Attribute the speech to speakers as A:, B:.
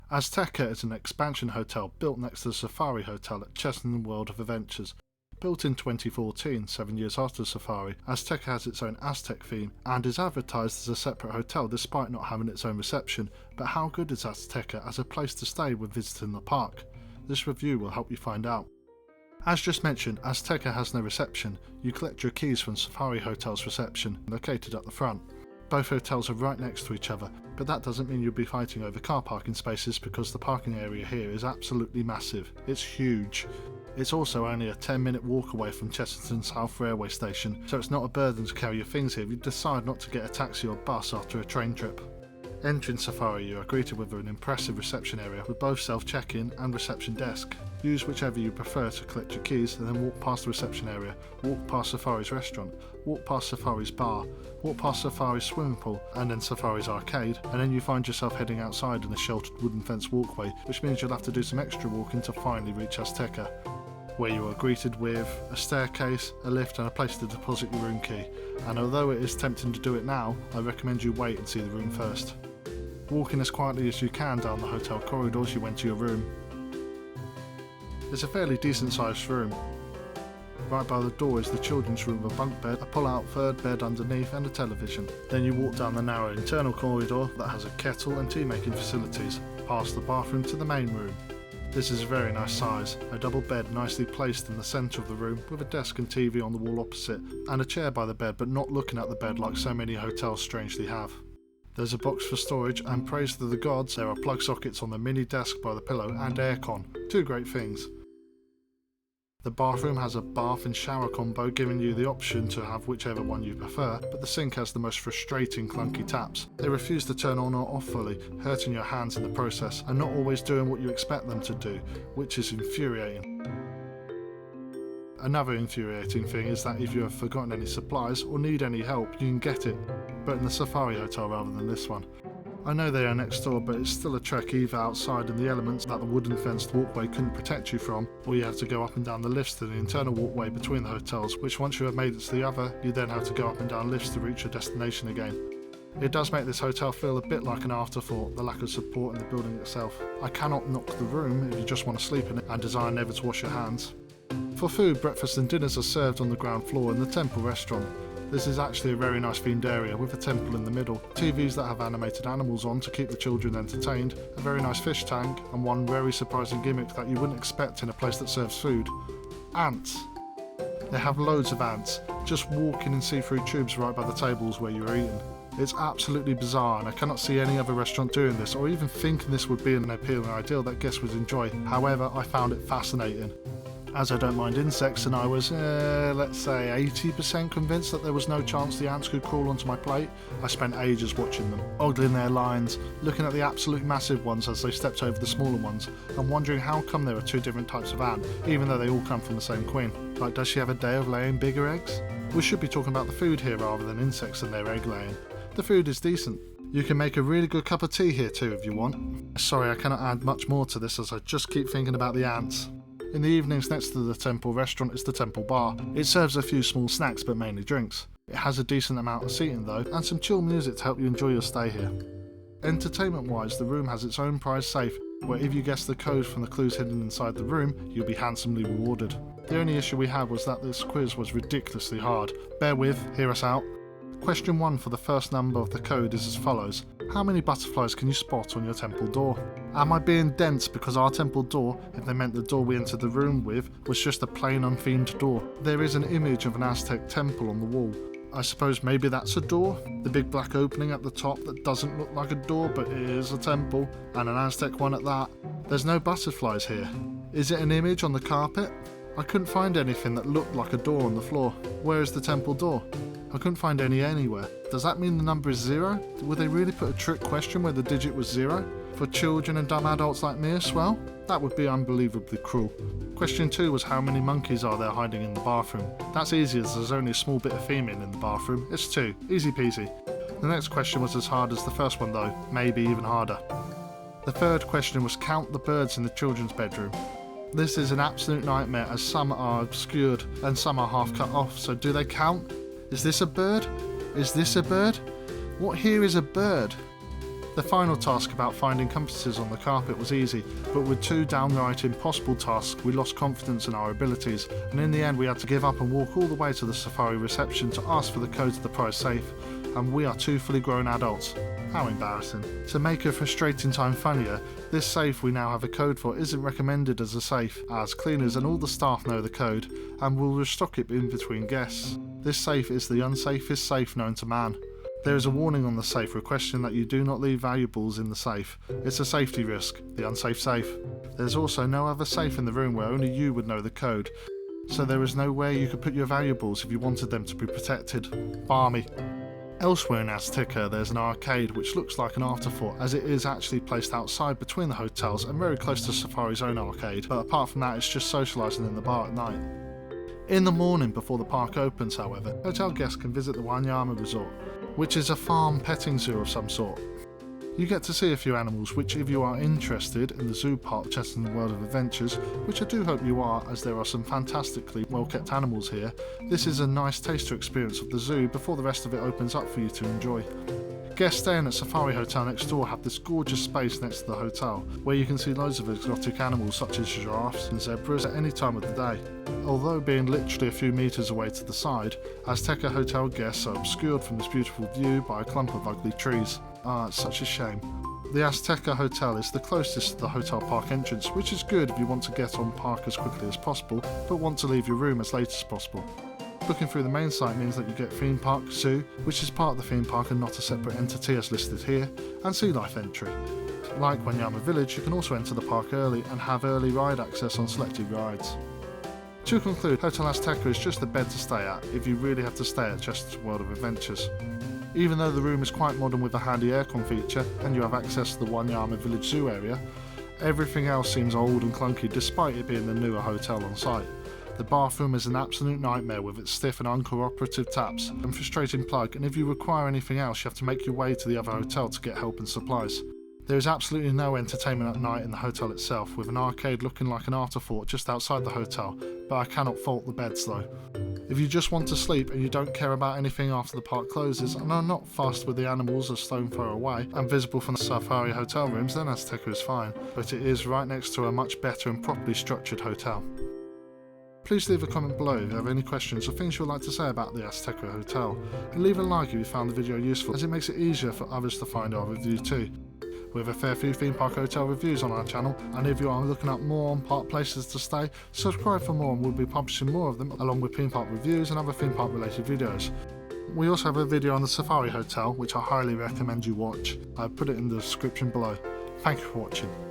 A: Azteca is an expansion hotel built next to the Safari Hotel at Chessington World of Adventures. Built in 2014, 7 years after Safari, Azteca has its own Aztec theme and is advertised as a separate hotel despite not having its own reception. But how good is Azteca as a place to stay when visiting the park? This review will help you find out. As just mentioned, Azteca has no reception. You collect your keys from Safari Hotel's reception, located at the front. Both hotels are right next to each other, but that doesn't mean you'll be fighting over car parking spaces because the parking area here is absolutely massive. It's huge. It's also only a 10-minute walk away from Chessington South Railway Station, so it's not a burden to carry your things here if you decide not to get a taxi or bus after a train trip. Entering Safari, you are greeted with an impressive reception area with both self-check-in and reception desk. Use whichever you prefer to collect your keys and then walk past the reception area, walk past Safari's restaurant, walk past Safari's bar, walk past Safari's swimming pool and then Safari's arcade, and then you find yourself heading outside in a sheltered wooden fence walkway, which means you'll have to do some extra walking to finally reach Azteca, where you are greeted with a staircase, a lift and a place to deposit your room key. And although it is tempting to do it now, I recommend you wait and see the room first. Walking as quietly as you can down the hotel corridors you enter your room. It's a fairly decent sized room. Right by the door is the children's room with a bunk bed, a pull-out third bed underneath and a television. Then you walk down the narrow internal corridor that has a kettle and tea making facilities, past the bathroom to the main room. This is a very nice size, a double bed nicely placed in the centre of the room with a desk and TV on the wall opposite, and a chair by the bed but not looking at the bed like so many hotels strangely have. There's a box for storage and praise to the gods there are plug sockets on the mini desk by the pillow and aircon, two great things. The bathroom has a bath and shower combo giving you the option to have whichever one you prefer, but the sink has the most frustrating clunky taps. They refuse to turn on or off fully, hurting your hands in the process and not always doing what you expect them to do, which is infuriating. Another infuriating thing is that if you have forgotten any supplies or need any help, you can get it, but in the Safari Hotel rather than this one. I know they are next door, but it's still a trek either outside in the elements that the wooden fenced walkway couldn't protect you from, or you have to go up and down the lifts to the internal walkway between the hotels, which once you have made it to the other, you then have to go up and down lifts to reach your destination again. It does make this hotel feel a bit like an afterthought, the lack of support in the building itself. I cannot knock the room if you just want to sleep in it and desire never to wash your hands. For food, breakfast and dinners are served on the ground floor in the temple restaurant. This is actually a very nice themed area with a temple in the middle, TVs that have animated animals on to keep the children entertained, a very nice fish tank, and one very surprising gimmick that you wouldn't expect in a place that serves food. Ants. They have loads of ants, just walking in see-through tubes right by the tables where you're eating. It's absolutely bizarre and I cannot see any other restaurant doing this or even thinking this would be an appealing ideal that guests would enjoy. However, I found it fascinating. As I don't mind insects and I was, let's say 80% convinced that there was no chance the ants could crawl onto my plate, I spent ages watching them, ogling their lines, looking at the absolute massive ones as they stepped over the smaller ones, and wondering how come there are two different types of ant, even though they all come from the same queen. Like, does she have a day of laying bigger eggs? We should be talking about the food here rather than insects and their egg laying. The food is decent. You can make a really good cup of tea here too if you want. Sorry, I cannot add much more to this as I just keep thinking about the ants. In the evenings next to the temple restaurant is the temple bar. It serves a few small snacks but mainly drinks. It has a decent amount of seating though and some chill music to help you enjoy your stay here. Entertainment wise, the room has its own prize safe where if you guess the code from the clues hidden inside the room, you'll be handsomely rewarded. The only issue we had was that this quiz was ridiculously hard. Bear with, hear us out. Question 1 for the first number of the code is as follows. How many butterflies can you spot on your temple door? Am I being dense because our temple door, if they meant the door we entered the room with, was just a plain unthemed door? There is an image of an Aztec temple on the wall. I suppose maybe that's a door? The big black opening at the top that doesn't look like a door but is a temple, and an Aztec one at that. There's no butterflies here. Is it an image on the carpet? I couldn't find anything that looked like a door on the floor. Where is the temple door? I couldn't find any anywhere. Does that mean the number is 0? Would they really put a trick question where the digit was 0? For children and dumb adults like me as well? That would be unbelievably cruel. Question 2 was how many monkeys are there hiding in the bathroom? That's easy as there's only a small bit of theming in the bathroom. It's 2. Easy peasy. The next question was as hard as the first one though, maybe even harder. The third question was count the birds in the children's bedroom. This is an absolute nightmare as some are obscured and some are half cut off, so do they count? Is this a bird? Is this a bird? What here is a bird? The final task about finding compasses on the carpet was easy, but with 2 downright impossible tasks we lost confidence in our abilities, and in the end we had to give up and walk all the way to the safari reception to ask for the code to the prize safe, and we are 2 fully grown adults. How embarrassing. To make a frustrating time funnier, this safe we now have a code for isn't recommended as a safe, as cleaners and all the staff know the code, and will restock it in between guests. This safe is the unsafest safe known to man. There is a warning on the safe requesting that you do not leave valuables in the safe. It's a safety risk, the unsafe safe. There's also no other safe in the room where only you would know the code, so there is nowhere you could put your valuables if you wanted them to be protected. Balmy. Elsewhere in Azteca there's an arcade which looks like an afterthought, as it is actually placed outside between the hotels and very close to Safari's own arcade, but apart from that it's just socialising in the bar at night. In the morning before the park opens, however, hotel guests can visit the Wanyama Resort, which is a farm petting zoo of some sort. You get to see a few animals which, if you are interested in the zoo part of Chessington World of Adventures, which I do hope you are as there are some fantastically well kept animals here, this is a nice taster experience of the zoo before the rest of it opens up for you to enjoy. Guests staying at Safari Hotel next door have this gorgeous space next to the hotel, where you can see loads of exotic animals such as giraffes and zebras at any time of the day. Although being literally a few metres away to the side, Azteca Hotel guests are obscured from this beautiful view by a clump of ugly trees. Ah, it's such a shame. The Azteca Hotel is the closest to the hotel park entrance, which is good if you want to get on park as quickly as possible, but want to leave your room as late as possible. Booking through the main site means that you get theme park, zoo, which is part of the theme park and not a separate entity as listed here, and sea life entry. Like Wanyama Village, you can also enter the park early and have early ride access on selected rides. To conclude, Hotel Azteca is just the bed to stay at if you really have to stay at Chessington World of Adventures. Even though the room is quite modern with a handy aircon feature and you have access to the Wanyama Village Zoo area, everything else seems old and clunky despite it being the newer hotel on site. The bathroom is an absolute nightmare with its stiff and uncooperative taps and frustrating plug, and if you require anything else you have to make your way to the other hotel to get help and supplies. There is absolutely no entertainment at night in the hotel itself, with an arcade looking like an afterthought just outside the hotel, but I cannot fault the beds though. If you just want to sleep and you don't care about anything after the park closes and are not fussed with the animals a stone throw away and visible from the Safari hotel rooms, then Azteca is fine, but it is right next to a much better and properly structured hotel. Please leave a comment below if you have any questions or things you would like to say about the Azteca Hotel, and leave a like if you found the video useful, as it makes it easier for others to find our review too. We have a fair few theme park hotel reviews on our channel, and if you are looking up more on park places to stay, subscribe for more and we'll be publishing more of them along with theme park reviews and other theme park related videos. We also have a video on the Safari Hotel which I highly recommend you watch. I put it in the description below. Thank you for watching.